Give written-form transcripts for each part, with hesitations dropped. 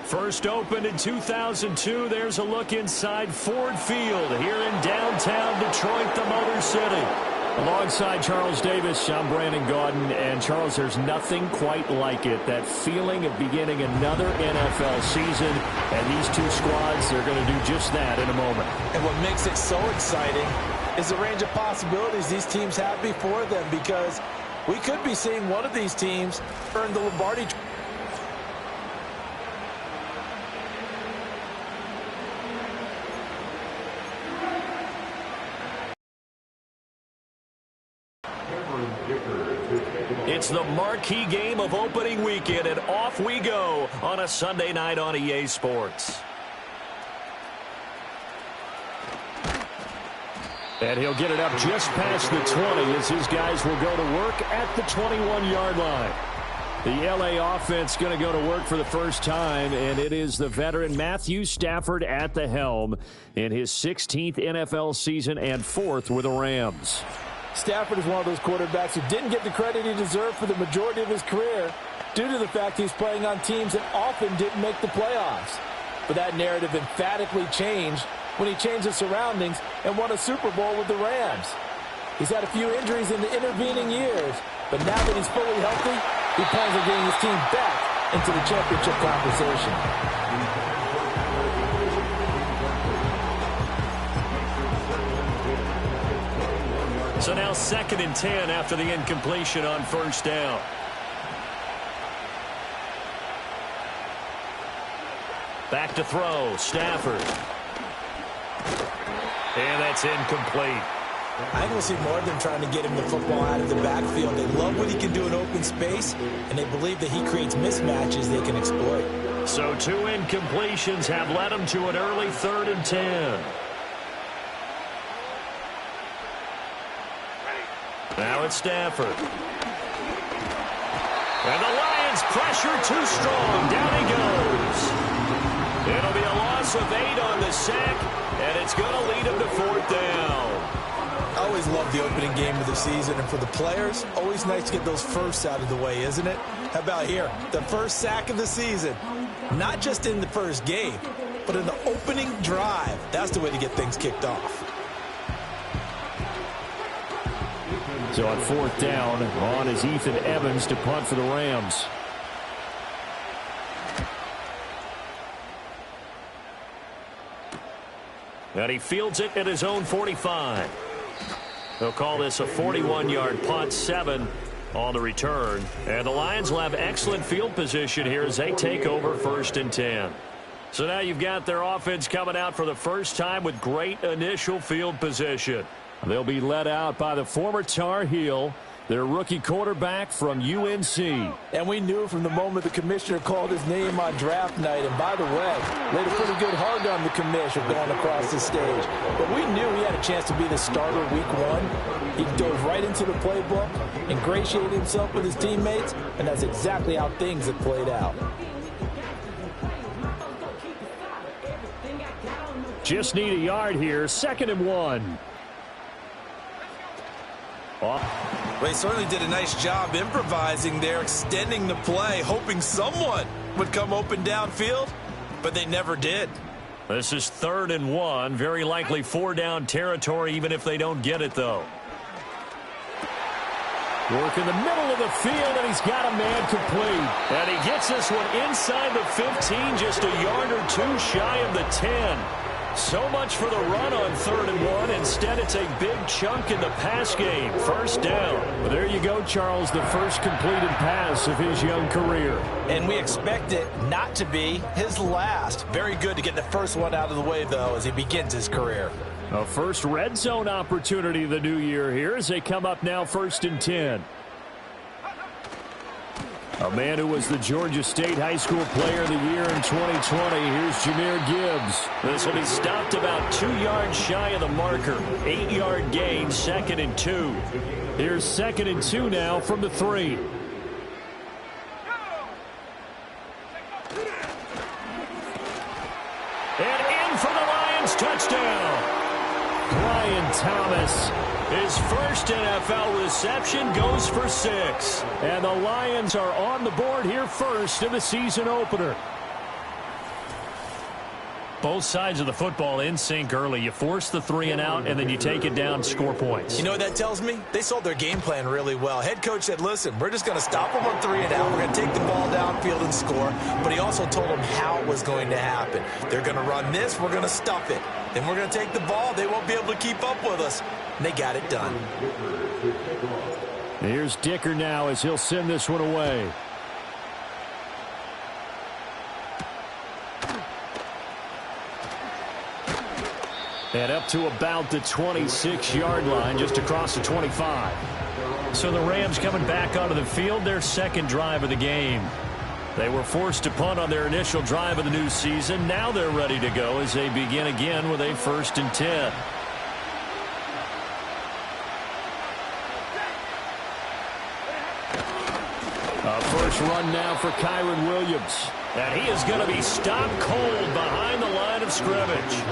First opened in 2002. There's a look inside Ford Field here in downtown Detroit, the Motor City. Alongside Charles Davis, I'm Brandon Gaudin. And, Charles, there's nothing quite like it. That feeling of beginning another NFL season. And these two squads, they're going to do just that in a moment. And what makes it so exciting is the range of possibilities these teams have before them, because we could be seeing one of these teams earn the Lombardi. It's the marquee game of opening weekend, and off we go on a Sunday night on EA Sports. And he'll get it up just past the 20 as his guys will go to work at the 21-yard line. The L.A. offense going to go to work for the first time, and it is the veteran Matthew Stafford at the helm in his 16th NFL season and 4th with the Rams. Stafford is one of those quarterbacks who didn't get the credit he deserved for the majority of his career due to the fact he's playing on teams that often didn't make the playoffs. But that narrative emphatically changed when he changed his surroundings and won a Super Bowl with the Rams. He's had a few injuries in the intervening years, but now that he's fully healthy, he plans on getting his team back into the championship conversation. So now 2nd and 10 after the incompletion on first down. Back to throw, Stafford. And that's incomplete. I think we'll see more of them trying to get him the football out of the backfield. They love what he can do in open space, and they believe that he creates mismatches they can exploit. So 2 incompletions have led him to an early 3rd and 10. Now it's Stafford. And the Lions pressure too strong. Down he goes. It'll be a loss of 8 on the sack, and it's going to lead him to 4th down. I always love the opening game of the season, and for the players, always nice to get those firsts out of the way, isn't it? How about here? The first sack of the season. Not just in the first game, but in the opening drive. That's the way to get things kicked off. So on 4th down, on is Ethan Evans to punt for the Rams. And he fields it at his own 45. They'll call this a 41-yard punt, 7 on the return. And the Lions will have excellent field position here as they take over 1st and 10. So now you've got their offense coming out for the first time with great initial field position. They'll be led out by the former Tar Heel, their rookie quarterback from UNC. And we knew from the moment the commissioner called his name on draft night, and by the way, laid a pretty good hug on the commissioner going across the stage. But we knew he had a chance to be the starter week 1. He dove right into the playbook, ingratiated himself with his teammates, and that's exactly how things have played out. Just need a yard here, 2nd and 1. Well, he certainly did a nice job improvising there, extending the play, hoping someone would come open downfield, but they never did. This is 3rd and 1, very likely 4-down territory, even if they don't get it, though. Work in the middle of the field, and he's got a man complete. And he gets this one inside the 15, just a yard or 2 shy of the 10. So much for the run on 3rd and 1. Instead, it's a big chunk in the pass game. 1st down. Well, there you go, Charles, the first completed pass of his young career. And we expect it not to be his last. Very good to get the first one out of the way, though, as he begins his career. A first red zone opportunity the new year here as they come up now 1st and 10. A man who was the Georgia State High School Player of the Year in 2020. Here's Jahmyr Gibbs. This will be stopped about 2 yards shy of the marker. 8-yard gain, 2nd and 2. Here's 2nd and 2 now from the 3. And in for the Lions touchdown. Brian Thomas His first NFL reception goes for 6. And the Lions are on the board here first in the season opener. Both sides of the football in sync early. You force the 3 and out, and then you take it down, score points. You know what that tells me? They sold their game plan really well. Head coach said, listen, we're just going to stop them on 3 and out. We're going to take the ball downfield and score. But he also told them how it was going to happen. They're going to run this. We're going to stuff it. Then we're going to take the ball. They won't be able to keep up with us. And they got it done. Here's Dicker now as he'll send this one away. And up to about the 26-yard line, just across the 25. So the Rams coming back onto the field, their second drive of the game. They were forced to punt on their initial drive of the new season. Now they're ready to go as they begin again with a 1st and 10. A first run now for Kyren Williams. And he is going to be stopped cold behind the line of scrimmage.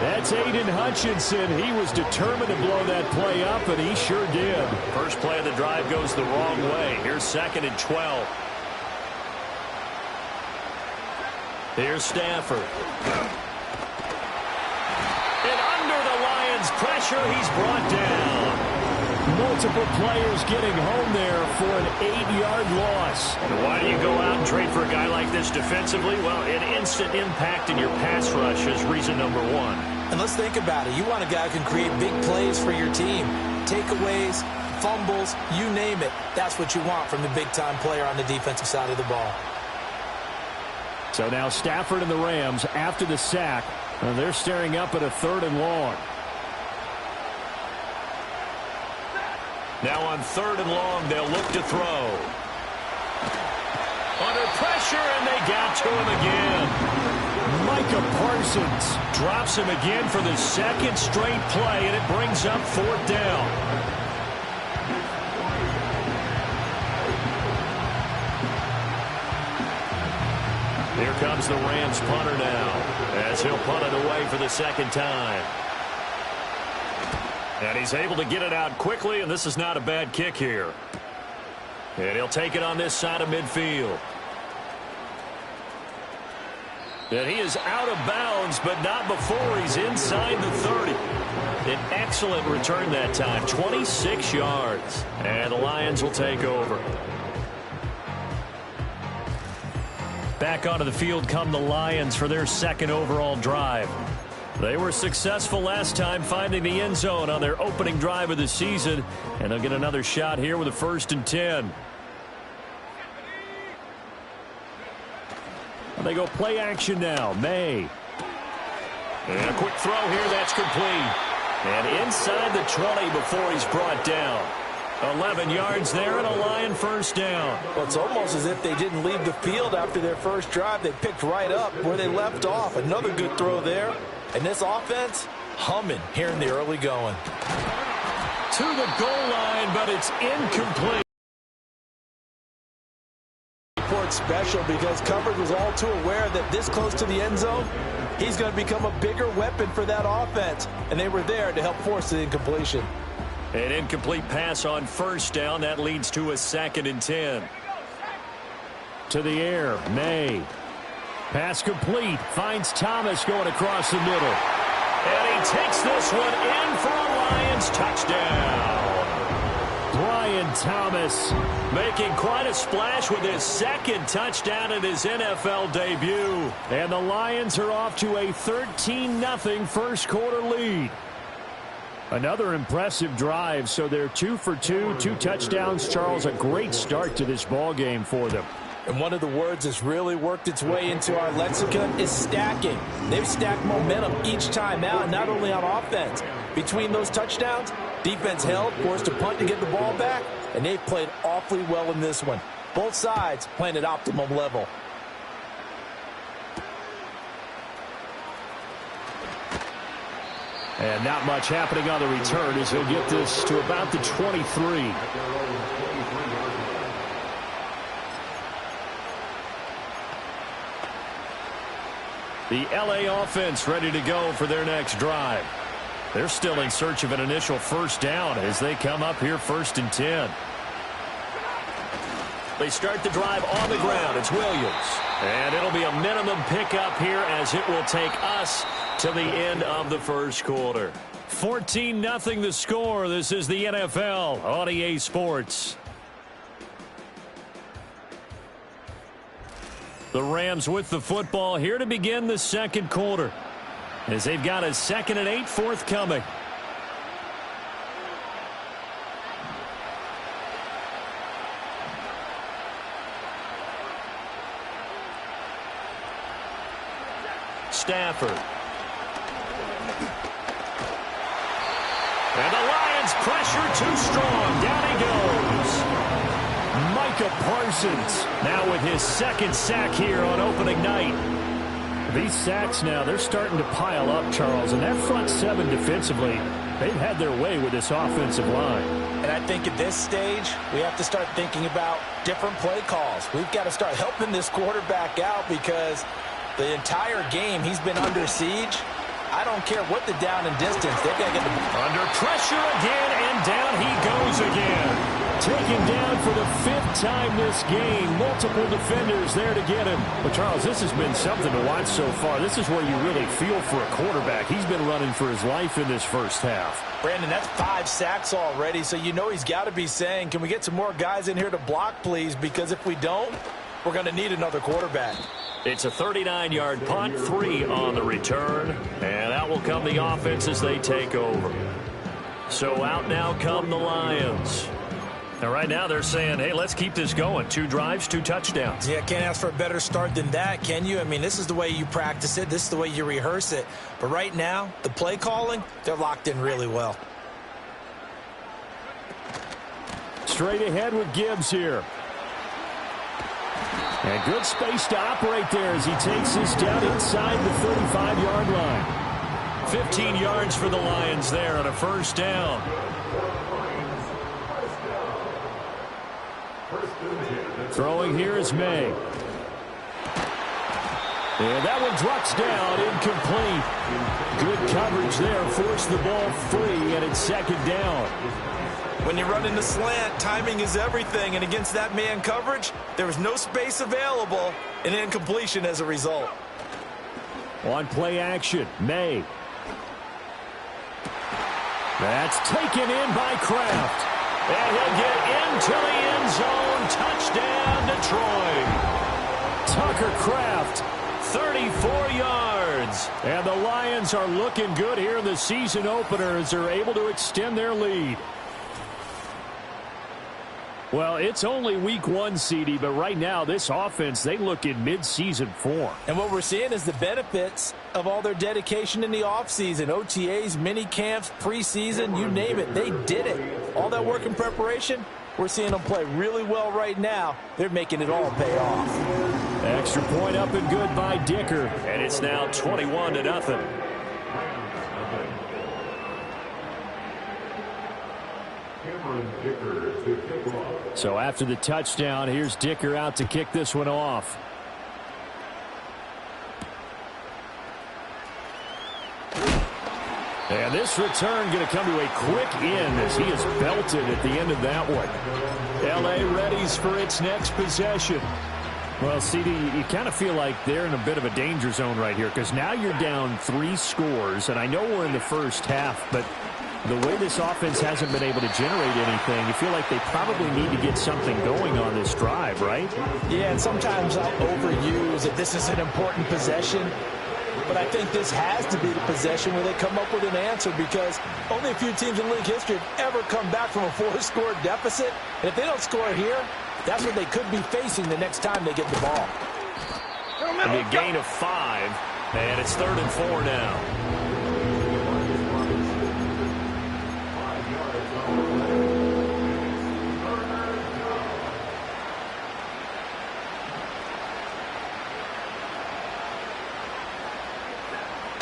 That's Aiden Hutchinson. He was determined to blow that play up, and he sure did. First play of the drive goes the wrong way. Here's 2nd and 12. Here's Stafford. And under the Lions' pressure, he's brought down. Multiple players getting home there for an 8-yard loss. And why do you go out and trade for a guy like this defensively? Well, an instant impact in your pass rush is reason number 1. And let's think about it. You want a guy who can create big plays for your team. Takeaways, fumbles, you name it. That's what you want from the big-time player on the defensive side of the ball. So now Stafford and the Rams, after the sack, they're staring up at a 3rd and long. Now on 3rd and long, they'll look to throw. Under pressure, and they got to him again. Micah Parsons drops him again for the 2nd straight play, and it brings up 4th down. Here comes the Rams punter now, as he'll punt it away for the 2nd time. And he's able to get it out quickly, and this is not a bad kick here. And he'll take it on this side of midfield. And he is out of bounds, but not before he's inside the 30. An excellent return that time, 26 yards. And the Lions will take over. Back onto the field come the Lions for their 2nd overall drive. They were successful last time finding the end zone on their opening drive of the season, and they'll get another shot here with a 1st and 10. And they go play action now. May. And a quick throw here, that's complete. And inside the 20 before he's brought down. 11 yards there and a Lion 1st down. Well, it's almost as if they didn't leave the field after their first drive. They picked right up where they left off. Another good throw there. And this offense, humming here in the early going. To the goal line, but it's incomplete. Report special because coverage was all too aware that this close to the end zone, he's going to become a bigger weapon for that offense. And they were there to help force the incompletion. An incomplete pass on 1st down. That leads to a 2nd and 10. To the air, May. Pass complete. Finds Thomas going across the middle. And he takes this one in for a Lions touchdown. Brian Thomas making quite a splash with his 2nd touchdown in his NFL debut. And the Lions are off to a 13-0 first quarter lead. Another impressive drive, so they're 2 for 2, 2 touchdowns. Charles, a great start to this ball game for them. And one of the words that's really worked its way into our lexicon is stacking. They've stacked momentum each time out, not only on offense. Between those touchdowns, defense held, forced to punt to get the ball back, and they've played awfully well in this one. Both sides playing at optimum level. And not much happening on the return as he'll get this to about the 23. The LA offense ready to go for their next drive. They're still in search of an initial first down as they come up here 1st and 10. They start the drive on the ground. It's Williams. And it'll be a minimum pickup here as it will take us to the end of the first quarter. 14-0 the score. This is the NFL on EA Sports. The Rams with the football here to begin the second quarter, as they've got a 2nd and 8 forthcoming. Stafford. And the Lions pressure too strong. Down he goes. Micah Parsons now with his 2nd sack here on opening night. These sacks now, they're starting to pile up, Charles. And that front 7 defensively, they've had their way with this offensive line. And I think at this stage, we have to start thinking about different play calls. We've got to start helping this quarterback out because the entire game he's been under siege. I don't care what the down and distance. They've got to get the under pressure again, and down he goes again. Taken down for the 5th time this game. Multiple defenders there to get him. But, Charles, this has been something to watch so far. This is where you really feel for a quarterback. He's been running for his life in this first half. Brandon, that's 5 sacks already, so you know he's got to be saying, can we get some more guys in here to block, please? Because if we don't, we're going to need another quarterback. It's a 39-yard punt, 3 on the return, and out will come the offense as they take over. So out now come the Lions. Now, right now they're saying, hey, let's keep this going. 2 drives, 2 touchdowns. Yeah, can't ask for a better start than that, can you? I mean, this is the way you practice it. This is the way you rehearse it. But right now, the play calling, they're locked in really well. Straight ahead with Gibbs here. And good space to operate there as he takes this down inside the 35-yard line. 15 yards for the Lions there on a first down. Throwing here is May. And that one drops down, incomplete. Good coverage there, forced the ball free, and it's 2nd down. When you run in the slant, timing is everything, and against that man coverage, there was no space available, and incompletion as a result. On play action, May. That's taken in by Kraft. And he'll get into the end zone. Touchdown, Detroit. Tucker Kraft. 34 yards. And the Lions are looking good here in the season opener as they're able to extend their lead. Well, it's only week 1, CD, but right now this offense, they look in mid-season form. And what we're seeing is the benefits of all their dedication in the offseason. OTAs, mini camps, preseason, you name it, they did it. All that work in preparation, we're seeing them play really well right now. They're making it all pay off. Extra point up and good by Dicker. And it's now 21-0. So after the touchdown, here's Dicker out to kick this one off. And this return going to come to a quick end as he is belted at the end of that one. L.A. readies for its next possession. Well, CD, you kind of feel like they're in a bit of a danger zone right here because now you're down 3 scores, and I know we're in the first half, but the way this offense hasn't been able to generate anything, you feel like they probably need to get something going on this drive, right? Yeah, and sometimes I'll overuse that this is an important possession, but I think this has to be the possession where they come up with an answer because only a few teams in league history have ever come back from a 4-score deficit, and if they don't score here, that's what they could be facing the next time they get the ball. It'll be a gain of 5, and it's 3rd and 4 now.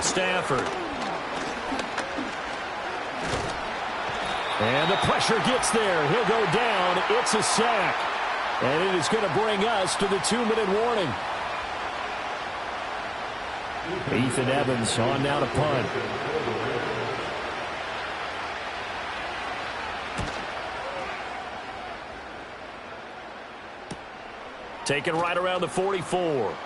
Stafford. And the pressure gets there. He'll go down. It's a sack. And it is going to bring us to the 2-minute warning. Ethan Evans on now to punt. Taken right around the 44.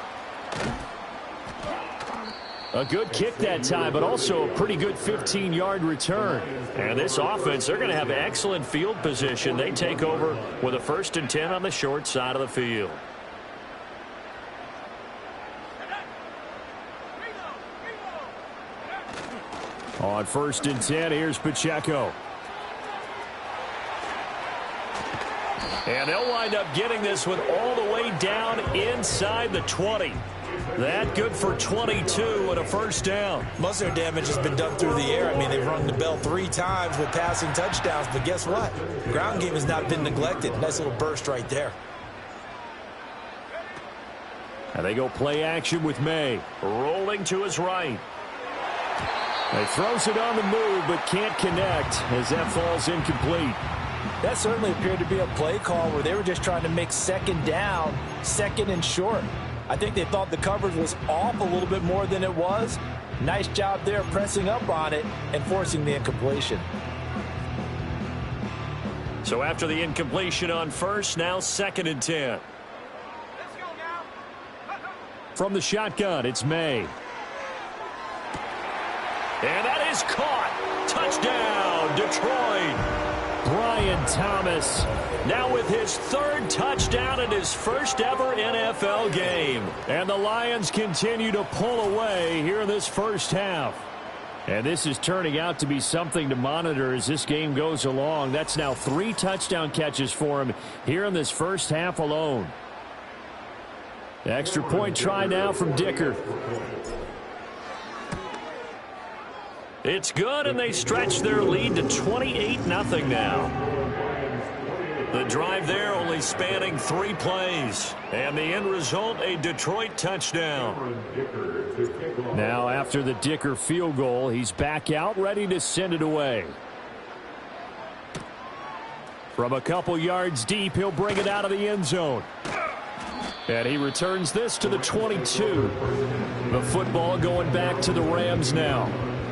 A good kick that time, but also a pretty good 15-yard return. And this offense, they're going to have excellent field position. They take over with a 1st and 10 on the short side of the field. On 1st and 10, here's Pacheco. And they'll wind up getting this one all the way down inside the 20. That good for 22 and a 1st down. Most of their damage has been done through the air. I mean, they've rung the bell 3 times with passing touchdowns, but guess what? Ground game has not been neglected. Nice little burst right there. And they go play action with May. Rolling to his right. He throws it on the move, but can't connect as that falls incomplete. That certainly appeared to be a play call where they were just trying to make 2nd down, 2nd and short. I think they thought the coverage was off a little bit more than it was. Nice job there pressing up on it and forcing the incompletion. So after the incompletion on 1st, now 2nd and 10. From the shotgun, it's May. And that is caught. Touchdown, Detroit. Brian Thomas. Now with his 3rd touchdown in his 1st ever NFL game. And the Lions continue to pull away here in this 1st half. And this is turning out to be something to monitor as this game goes along. That's now 3 touchdown catches for him here in this 1st half alone. Extra point try now from Dicker. It's good, and they stretch their lead to 28-0 now. The drive there only spanning 3 plays. And the end result, a Detroit touchdown. Now after the Dicker field goal, he's back out ready to send it away. From a couple yards deep, he'll bring it out of the end zone. And he returns this to the 22. The football going back to the Rams now.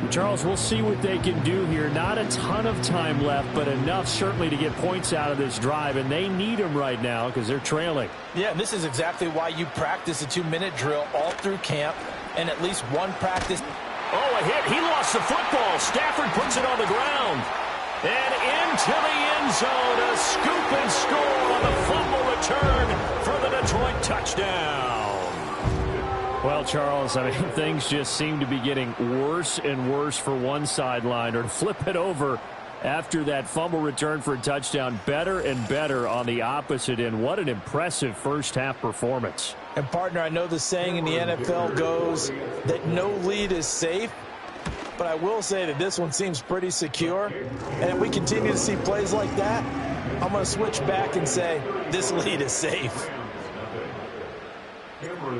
Charles, we'll see what they can do here. Not a ton of time left, but enough certainly to get points out of this drive, and they need them right now because they're trailing. Yeah, this is exactly why you practice a 2-minute drill all through camp and at least one practice. Oh, a hit. He lost the football. Stafford puts it on the ground. And into the end zone, a scoop and score on the fumble return for the Detroit touchdown. Well, Charles, I mean, things just seem to be getting worse and worse for one sideline. Or to flip it over after that fumble return for a touchdown, better and better on the opposite end. What an impressive first half performance. And, partner, I know the saying in the NFL goes that no lead is safe. But I will say that this one seems pretty secure. And if we continue to see plays like that, I'm going to switch back and say this lead is safe.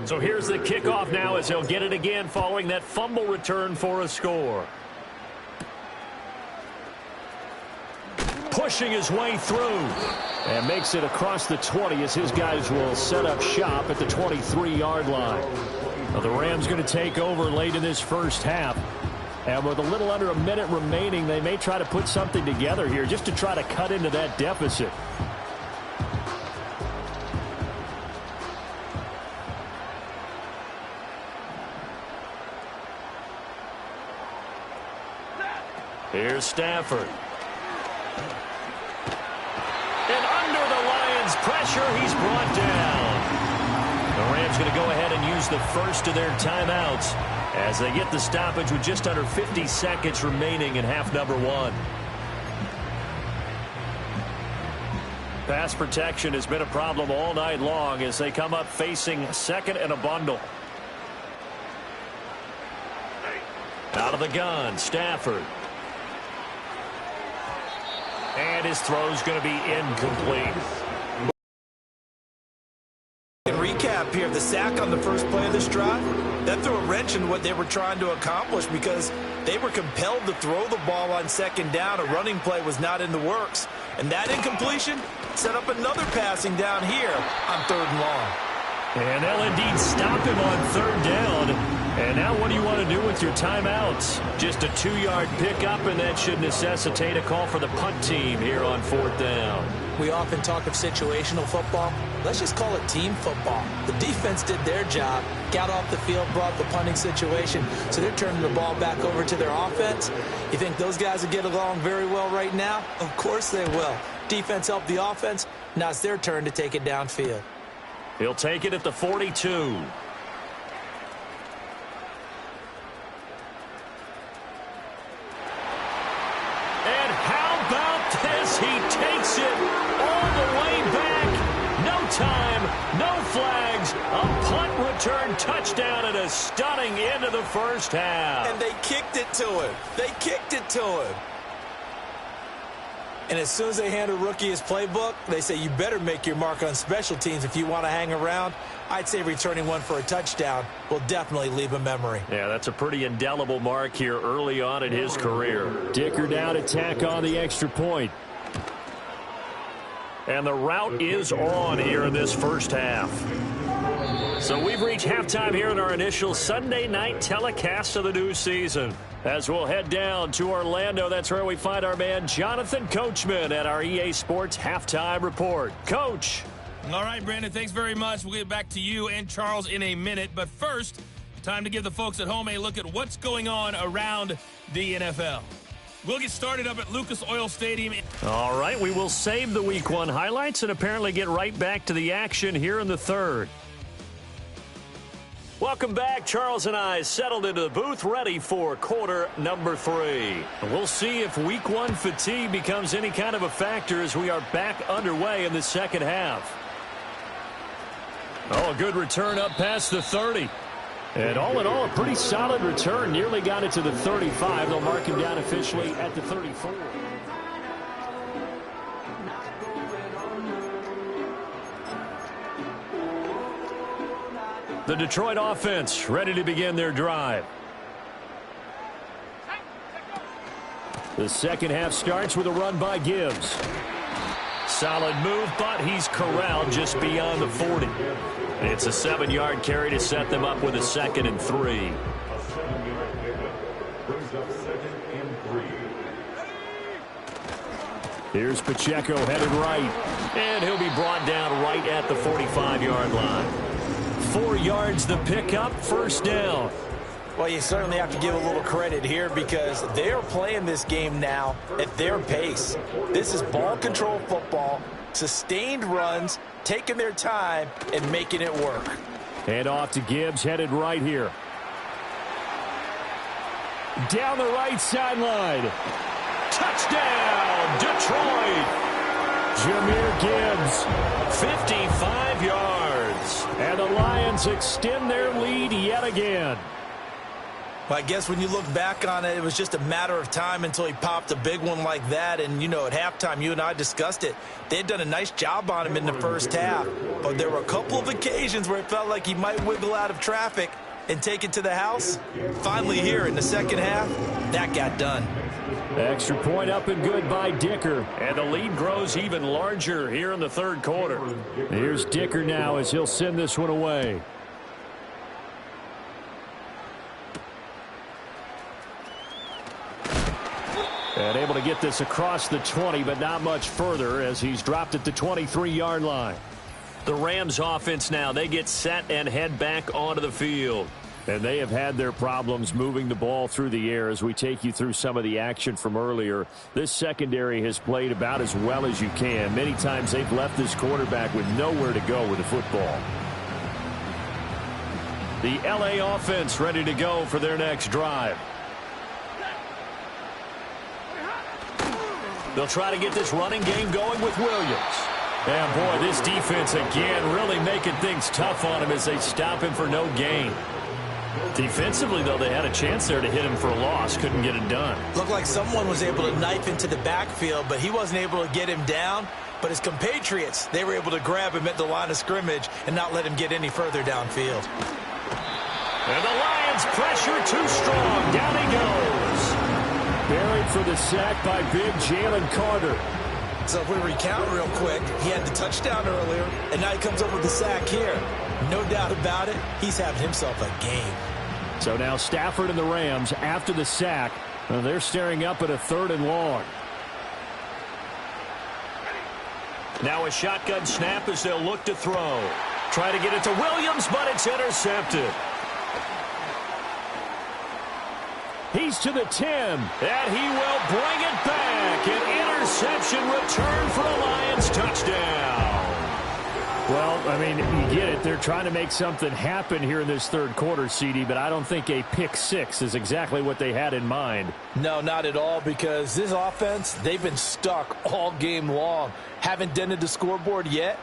So here's the kickoff now as he'll get it again following that fumble return for a score. Pushing his way through. And makes it across the 20 as his guys will set up shop at the 23-yard line. Well, the Rams going to take over late in this first half. And with a little under a minute remaining, they may try to put something together here just to try to cut into that deficit. Here's Stafford. And under the Lions' pressure, he's brought down. The Rams going to go ahead and use the first of their timeouts as they get the stoppage with just under 50 seconds remaining in half number 1. Pass protection has been a problem all night long as they come up facing 2nd and a bundle. Out of the gun, Stafford. And his throw's going to be incomplete. And recap here, the sack on the first play of this drive, that threw a wrench in what they were trying to accomplish because they were compelled to throw the ball on 2nd down. A running play was not in the works. And that incompletion set up another passing down here on 3rd and long. And they'll indeed stop him on 3rd down. And now what do you want to do with your timeouts? Just a 2-yard pickup, and that should necessitate a call for the punt team here on 4th down. We often talk of situational football. Let's just call it team football. The defense did their job, got off the field, brought the punting situation, so they're turning the ball back over to their offense. You think those guys will get along very well right now? Of course they will. Defense helped the offense. Now it's their turn to take it downfield. He'll take it at the 42. He takes it all the way back. No time, no flags. A punt return touchdown and a stunning end of the first half. And they kicked it to him. They kicked it to him. And as soon as they hand a rookie his playbook, they say you better make your mark on special teams if you want to hang around. I'd say returning one for a touchdown will definitely leave a memory. Yeah, that's a pretty indelible mark here early on in his career. Dicker down to tack on the extra point. And the route is on here in this first half. So we've reached halftime here in our initial Sunday night telecast of the new season. As we'll head down to Orlando, that's where we find our man Jonathan Coachman at our EA Sports Halftime Report. Coach. All right, Brandon, thanks very much. We'll get back to you and Charles in a minute. But first, time to give the folks at home a look at what's going on around the NFL. We'll get started up at Lucas Oil Stadium. All right, we will save the Week 1 highlights and apparently get right back to the action here in the third. Welcome back. Charles and I settled into the booth, ready for quarter number 3. We'll see if Week 1 fatigue becomes any kind of a factor as we are back underway in the second half. Oh, a good return up past the 30. And all in all, a pretty solid return. Nearly got it to the 35. They'll mark him down officially at the 34. The Detroit offense ready to begin their drive. The second half starts with a run by Gibbs. Solid move, but he's corralled just beyond the 40. It's a 7-yard carry to set them up with a 2nd and 3. Here's Pacheco headed right. And he'll be brought down right at the 45-yard line. 4 yards the pickup, first down. Well, you certainly have to give a little credit here because they're playing this game now at their pace. This is ball control football, sustained runs, taking their time and making it work. And off to Gibbs, headed right here. Down the right sideline. Touchdown, Detroit. Jahmyr Gibbs. 55 yards. And the Lions extend their lead yet again. Well, I guess when you look back on it, it was just a matter of time until he popped a big one like that. And, you know, at halftime, you and I discussed it. They had done a nice job on him in the first half. But there were a couple of occasions where it felt like he might wiggle out of traffic and take it to the house. Finally here in the second half, that got done. Extra point up and good by Dicker. And the lead grows even larger here in the third quarter. Here's Dicker now as he'll send this one away. And able to get this across the 20, but not much further as he's dropped at the 23-yard line. The Rams offense now, they get set and head back onto the field. And they have had their problems moving the ball through the air as we take you through some of the action from earlier. This secondary has played about as well as you can. Many times they've left this quarterback with nowhere to go with the football. The LA offense ready to go for their next drive. They'll try to get this running game going with Williams. And, boy, this defense again really making things tough on him as they stop him for no gain. Defensively, though, they had a chance there to hit him for a loss. Couldn't get it done. Looked like someone was able to knife into the backfield, but he wasn't able to get him down. But his compatriots, they were able to grab him at the line of scrimmage and not let him get any further downfield. And the Lions pressure too strong. Down he goes. Buried for the sack by big Jalen Carter. So if we recount real quick, he had the touchdown earlier, and now he comes up with the sack here. No doubt about it, he's having himself a game. So now Stafford and the Rams, after the sack, they're staring up at a 3rd and long. Now a shotgun snap as they'll look to throw. Try to get it to Williams, but it's intercepted. He's to the 10. And he will bring it back. An interception return for a Lions touchdown. Well, I mean, you get it. They're trying to make something happen here in this 3rd quarter, CD, but I don't think a pick 6 is exactly what they had in mind. No, not at all, because this offense, they've been stuck all game long. Haven't dented the scoreboard yet.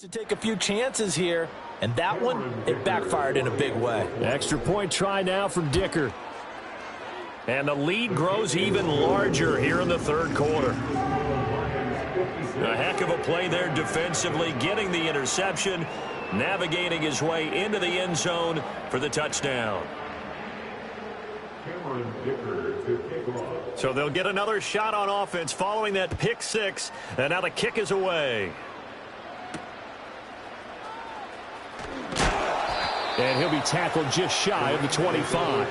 To take a few chances here, and that one, it backfired in a big way. Extra point try now from Dicker. And the lead grows even larger here in the 3rd quarter. A heck of a play there defensively, getting the interception, navigating his way into the end zone for the touchdown. So they'll get another shot on offense following that pick 6, and now the kick is away. And he'll be tackled just shy of the 25.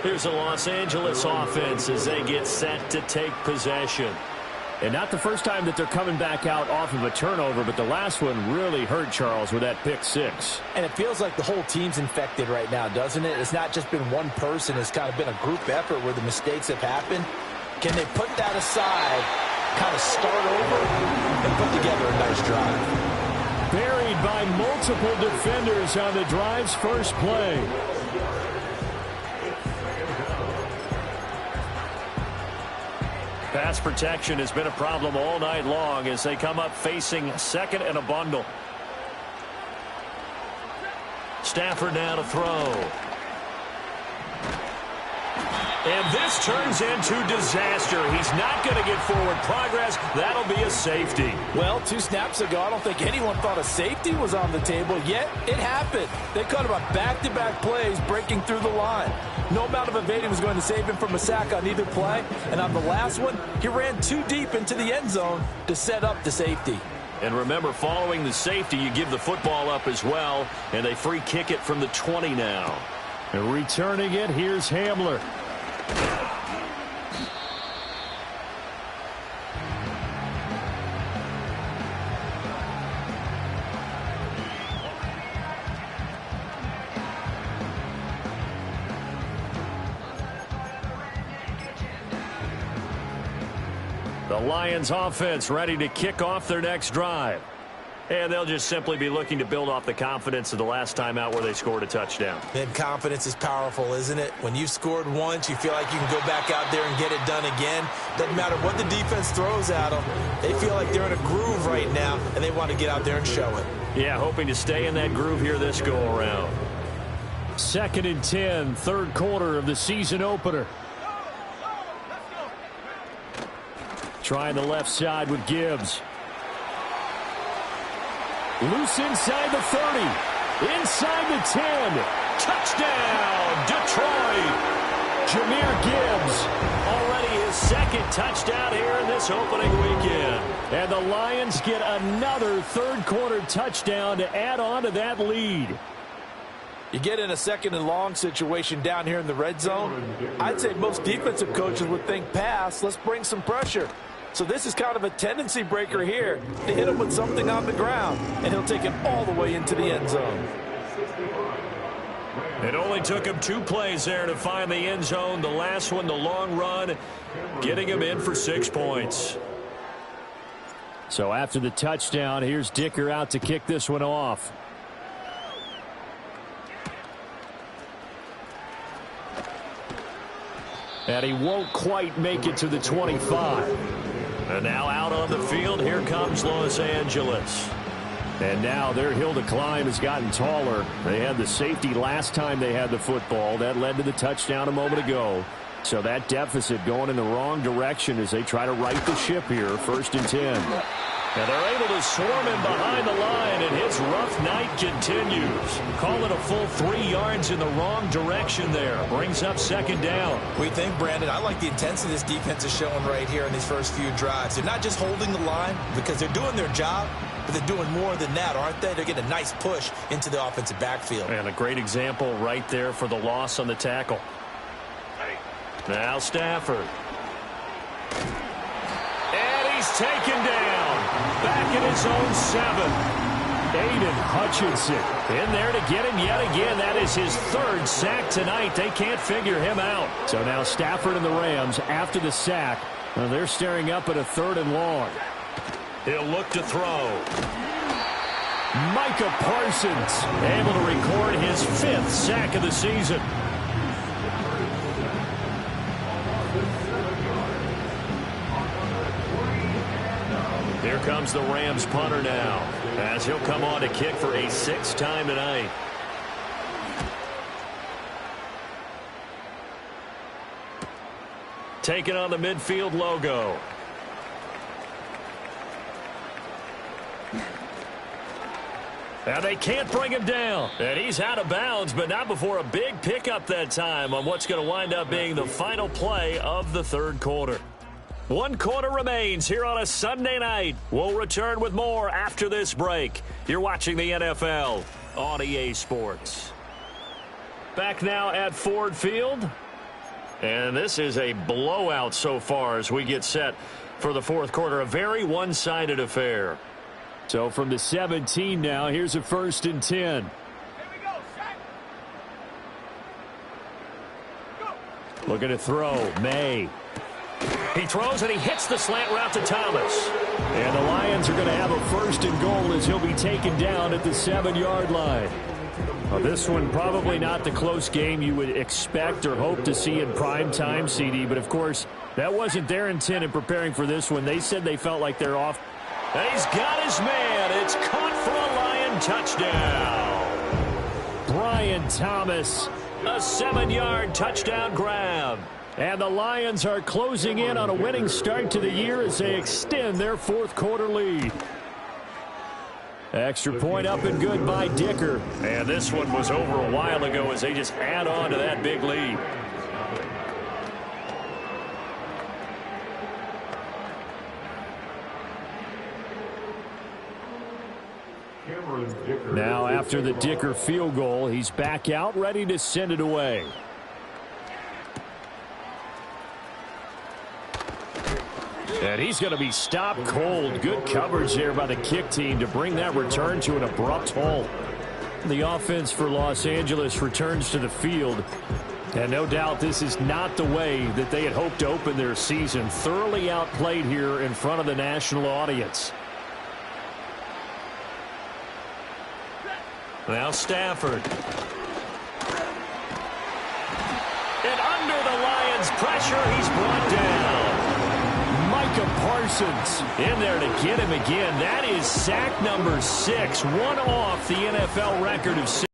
Here's the Los Angeles offense as they get set to take possession. And not the first time that they're coming back out off of a turnover, but the last one really hurt Charles with that pick 6. And it feels like the whole team's infected right now, doesn't it? It's not just been one person. It's kind of been a group effort where the mistakes have happened. Can they put that aside, kind of start over, and put together a nice drive? Buried by multiple defenders on the drive's first play. Pass protection has been a problem all night long as they come up facing 2nd and a bundle. Stafford now to throw. And this turns into disaster. He's not going to get forward progress. That'll be a safety. Well, 2 snaps ago, I don't think anyone thought a safety was on the table, yet it happened. They caught him on back-to-back plays breaking through the line. No amount of evading was going to save him from a sack on either play. And on the last one, he ran too deep into the end zone to set up the safety. And remember, following the safety, you give the football up as well, and they free kick it from the 20 now. And returning it, here's Hamler. The Lions offense ready to kick off their next drive. And they'll just simply be looking to build off the confidence of the last time out where they scored a touchdown. And confidence is powerful, isn't it? When you've scored once, you feel like you can go back out there and get it done again. Doesn't matter what the defense throws at them. They feel like they're in a groove right now, and they want to get out there and show it. Yeah, hoping to stay in that groove here this go-around. 2nd and 10, 3rd quarter of the season opener. Trying the left side with Gibbs. Loose inside the 30. Inside the 10. Touchdown, Detroit. Jahmyr Gibbs. Already his 2nd touchdown here in this opening weekend. And the Lions get another 3rd quarter touchdown to add on to that lead. You get in a 2nd and long situation down here in the red zone. I'd say most defensive coaches would think pass. Let's bring some pressure. So this is kind of a tendency breaker here to hit him with something on the ground, and he'll take it all the way into the end zone. It only took him 2 plays there to find the end zone. The last one, the long run, getting him in for 6 points. So after the touchdown, here's Dicker out to kick this one off. And he won't quite make it to the 25. And now out on the field, here comes Los Angeles. And now their hill to climb has gotten taller. They had the safety last time they had the football. That led to the touchdown a moment ago. So that deficit going in the wrong direction as they try to right the ship here. 1st and 10. And they're able to swarm him behind the line, and his rough night continues. Call it a full 3 yards in the wrong direction there. Brings up 2nd down. We think, Brandon, I like the intensity this defense is showing right here in these first few drives. They're not just holding the line because they're doing their job, but they're doing more than that, aren't they? They're getting a nice push into the offensive backfield. And a great example right there for the loss on the tackle. Now Stafford. And he's taken down. Back in his own 7. Aiden Hutchinson In there to get him yet again. That is his 3rd sack tonight. They can't figure him out. So now Stafford and the Rams, after the sack, they're staring up at a 3rd and long. He'll look to throw. Micah Parsons Able to record his 5th sack of the season. Here comes the Rams punter now, as he'll come on to kick for a 6th time tonight. Taking on the midfield logo. And they can't bring him down. And he's out of bounds, but not before a big pickup that time on what's going to wind up being the final play of the 3rd quarter. 1 quarter remains here on a Sunday night. We'll return with more after this break. You're watching the NFL on EA Sports. Back now at Ford Field. And this is a blowout so far as we get set for the 4th quarter. A very one-sided affair. So from the 17 now, here's a 1st and 10. Here we go, Shaq. Looking to throw. May. He throws and he hits the slant route to Thomas. And the Lions are going to have a 1st and goal as he'll be taken down at the 7-yard line. Well, this one probably not the close game you would expect or hope to see in prime time, CD. But, of course, that wasn't their intent in preparing for this one. They said they felt like they're off. And he's got his man. It's caught for a Lion touchdown. Brian Thomas. A 7-yard touchdown grab. And the Lions are closing in on a winning start to the year as they extend their 4th quarter lead. Extra point up and good by Dicker. And this one was over a while ago as they just add on to that big lead. Now after the Dicker field goal, he's back out ready to send it away. And he's going to be stopped cold. Good coverage there by the kick team to bring that return to an abrupt halt. The offense for Los Angeles returns to the field. And no doubt this is not the way that they had hoped to open their season. Thoroughly outplayed here in front of the national audience. Now Stafford. And under the Lions' pressure, he's brought down. Micah Parsons in there to get him again. That is sack number 6. One off the NFL record of 6.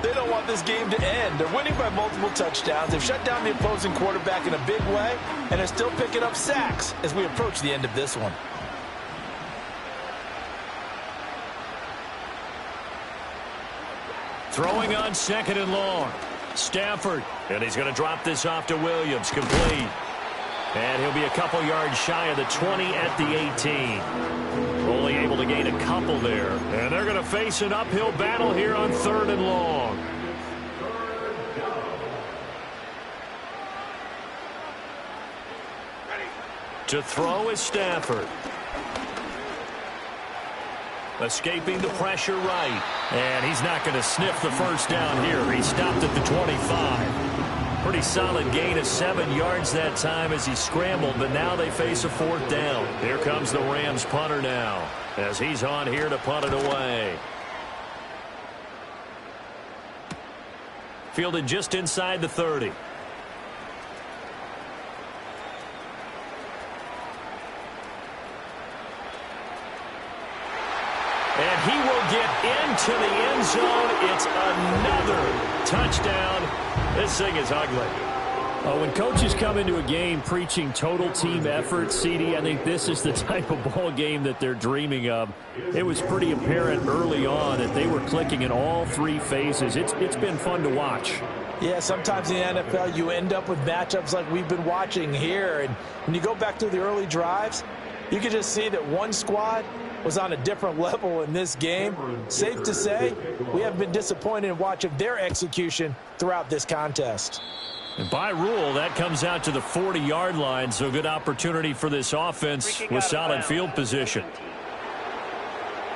They don't want this game to end. They're winning by multiple touchdowns. They've shut down the opposing quarterback in a big way, and they're still picking up sacks as we approach the end of this one. Throwing on 2nd and long. Stafford. And he's going to drop this off to Williams. Complete. And he'll be a couple yards shy of the 20 at the 18. Only able to gain a couple there. And they're going to face an uphill battle here on 3rd and long. To throw is Stafford. Escaping the pressure right. And he's not going to sniff the 1st down here. He stopped at the 25. Pretty solid gain of 7 yards that time as he scrambled, but now they face a 4th down. Here comes the Rams punter now as he's on here to punt it away. Fielded just inside the 30. And he will get into the end zone. It's another touchdown. This thing is ugly. When coaches come into a game preaching total team effort, CD, I think this is the type of ball game that they're dreaming of. It was pretty apparent early on that they were clicking in all three phases. It's been fun to watch. Yeah, sometimes in the NFL you end up with matchups like we've been watching here. And when you go back through the early drives, you can just see that one squad was on a different level in this game. Safe to say, we have been disappointed in watching their execution throughout this contest. And by rule, that comes out to the 40-yard line, so good opportunity for this offense with solid field position.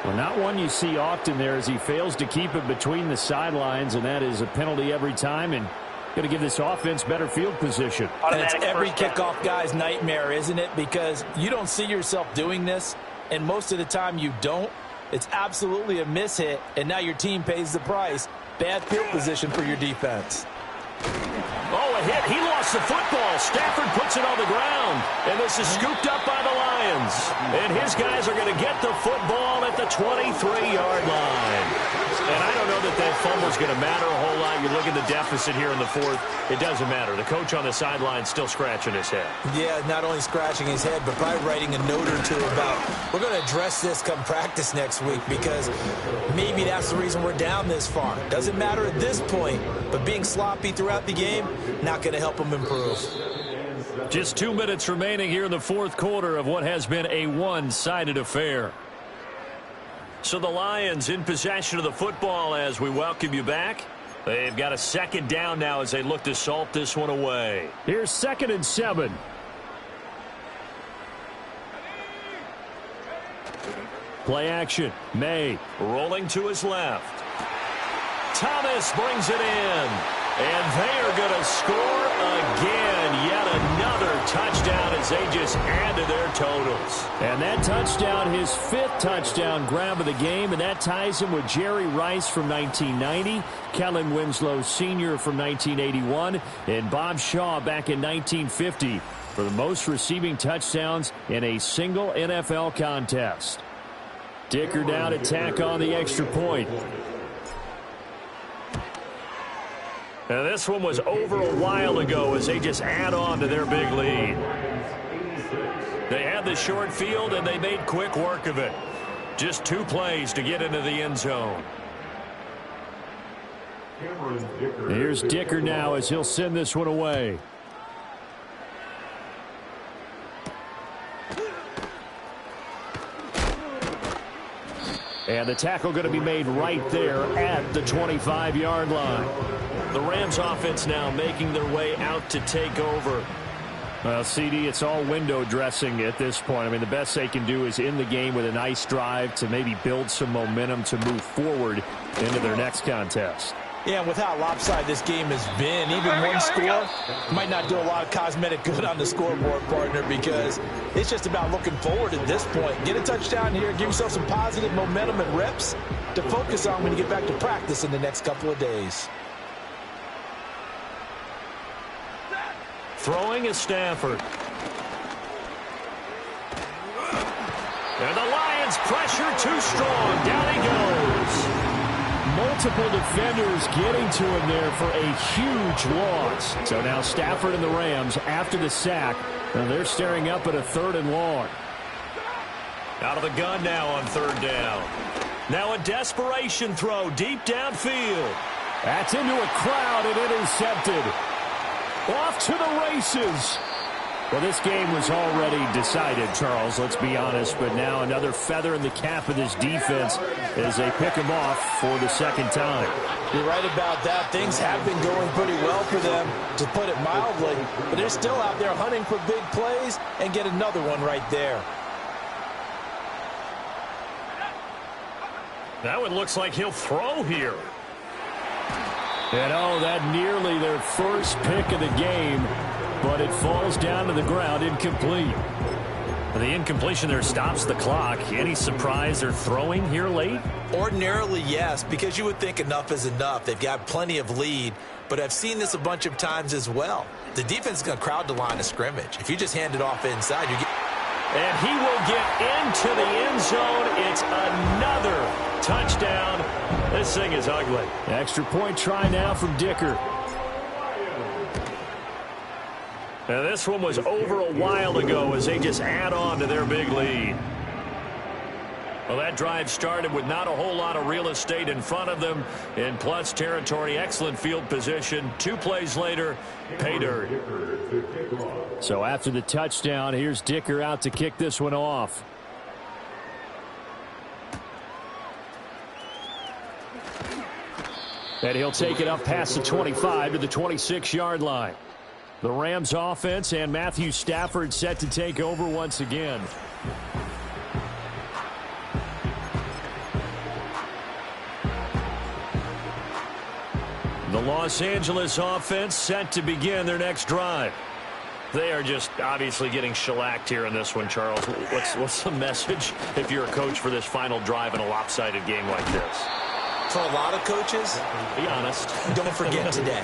Well, not one you see often there as he fails to keep it between the sidelines, and that is a penalty every time, and going to give this offense better field position. And it's every kickoff guy's nightmare, isn't it? Because you don't see yourself doing this, and most of the time you don't. It's absolutely a mishit, and now your team pays the price. Bad field position for your defense. Oh, a hit. He lost the football. Stafford puts it on the ground. And this is scooped up by the Lions. And his guys are going to get the football at the 23-yard line. And I don't know that fumble's going to matter a whole lot. You look at the deficit here in the fourth. It doesn't matter. The coach on the sideline still scratching his head. Yeah, not only scratching his head, but probably writing a note or two about, we're going to address this come practice next week, because maybe that's the reason we're down this far. Doesn't matter at this point, but being sloppy throughout the game, not going to help him improve. Just 2 minutes remaining here in the fourth quarter of what has been a one-sided affair. So the Lions in possession of the football as we welcome you back. They've got a second down now as they look to salt this one away. Here's 2nd and 7. Play action. May rolling to his left. Thomas brings it in. And they are going to score again. Yet another touchdown as they just add to their totals. And that touchdown, his 5th touchdown grab of the game, and that ties him with Jerry Rice from 1990, Kellen Winslow Sr. from 1981, and Bob Shaw back in 1950 for the most receiving touchdowns in a single NFL contest. Dicker down to tack on the extra point. Now this one was over a while ago as they just add on to their big lead. They had the short field and they made quick work of it. Just 2 plays to get into the end zone. Here's Dicker now as he'll send this one away. And the tackle going to be made right there at the 25-yard line. The Rams offense now making their way out to take over. Well, CD, it's all window dressing at this point. I mean, the best they can do is in the game with a nice drive to maybe build some momentum to move forward into their next contest. Yeah, and with how lopsided this game has been, even one score might not do a lot of cosmetic good on the scoreboard, partner, because it's just about looking forward at this point. Get a touchdown here, give yourself some positive momentum and reps to focus on when you get back to practice in the next couple of days. Throwing is Stafford. And the Lions pressure too strong. Down he goes. Multiple defenders getting to him there for a huge loss. So now Stafford and the Rams after the sack. And they're staring up at a 3rd and long. Out of the gun now on 3rd down. Now a desperation throw deep downfield. That's into a crowd and intercepted. Off to the races. Well, this game was already decided, Charles, let's be honest. But now another feather in the cap of this defense as they pick him off for the 2nd time. You're right about that. Things have been going pretty well for them, to put it mildly. But they're still out there hunting for big plays and get another one right there. That one looks like he'll throw here. And that nearly their first pick of the game, but it falls down to the ground incomplete. The incompletion there stops the clock. Any surprise they're throwing here late? Ordinarily, yes, because you would think enough is enough. They've got plenty of lead, but I've seen this a bunch of times as well. The defense is going to crowd the line of scrimmage. If you just hand it off inside, you get... And he will get into the end zone. It's another touchdown. This thing is ugly. Extra point try now from Dicker. And this one was over a while ago as they just add on to their big lead. Well, that drive started with not a whole lot of real estate in front of them in plus territory. Excellent field position. 2 plays later, pay dirt. So after the touchdown, here's Dicker out to kick this one off. And he'll take it up past the 25 to the 26-yard line. The Rams offense and Matthew Stafford set to take over once again. The Los Angeles offense set to begin their next drive. They are just obviously getting shellacked here in this one, Charles. What's the message if you're a coach for this final drive in a lopsided game like this? For a lot of coaches, be honest. Don't forget today.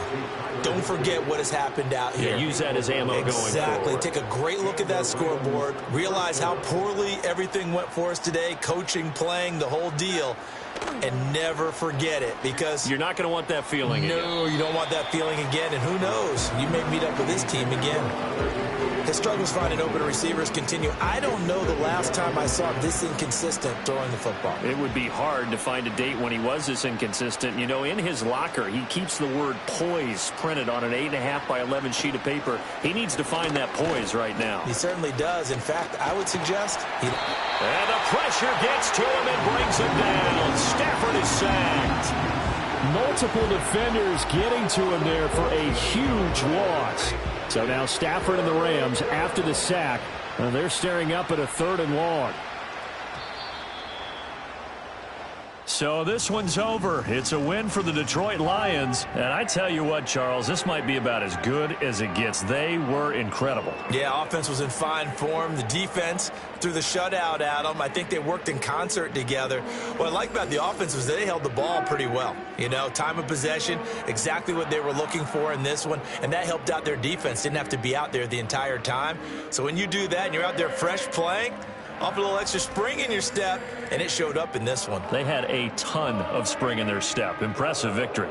Don't forget what has happened out here. Yeah, use that as ammo going forward. Exactly. Take a great look at that scoreboard. Realize how poorly everything went for us today. Coaching, playing, the whole deal. And never forget it, because you're not going to want that feeling again. No, you don't want that feeling again. And who knows? You may meet up with this team again. His struggles finding open receivers continue. I don't know the last time I saw this inconsistent throwing the football. It would be hard to find a date when he was this inconsistent. You know, in his locker, he keeps the word poise printed on an 8.5 by 11 sheet of paper. He needs to find that poise right now. He certainly does. In fact, I would suggest he... And the pressure gets to him and brings him down. Stafford is sacked. Multiple defenders getting to him there for a huge loss. So now Stafford and the Rams, after the sack, they're staring up at a 3rd and long. So this one's over. It's a win for the Detroit Lions. And I tell you what, Charles, this might be about as good as it gets. They were incredible. Yeah, offense was in fine form. The defense threw the shutout at them. I think they worked in concert together. What I like about the offense was they held the ball pretty well. You know, time of possession, exactly what they were looking for in this one. And that helped out their defense. Didn't have to be out there the entire time. So when you do that and you're out there fresh playing, off a little extra spring in your step, and it showed up in this one. They had a ton of spring in their step. Impressive victory.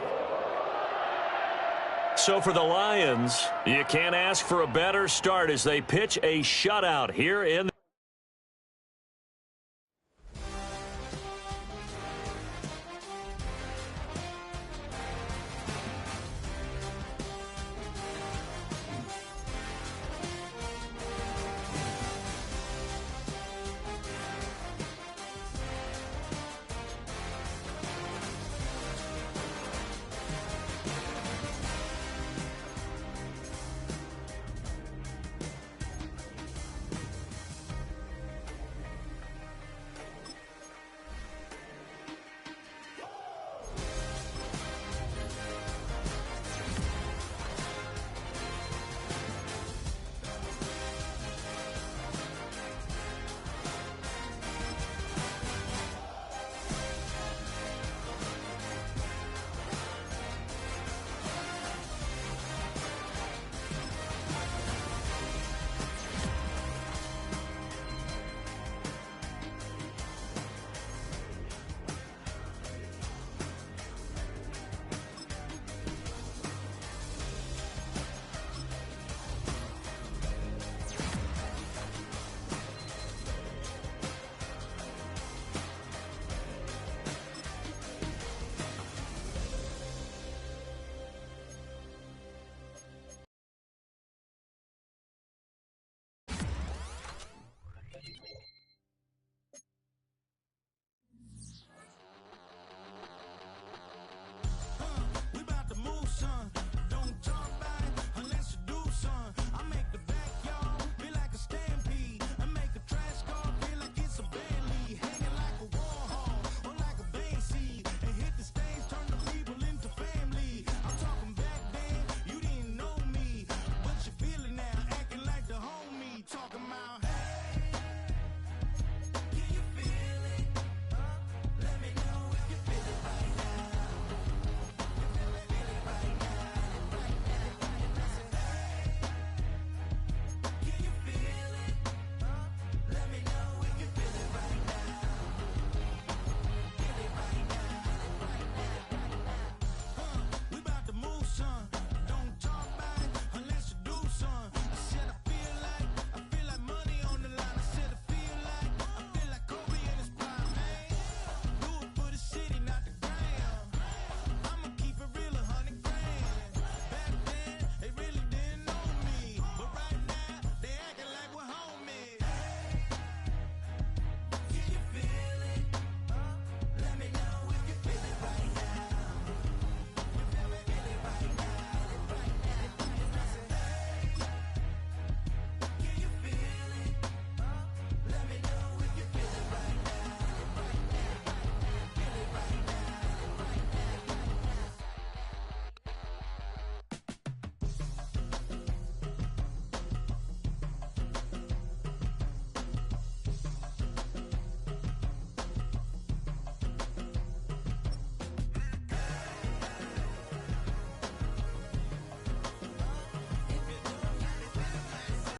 So for the Lions, you can't ask for a better start as they pitch a shutout here in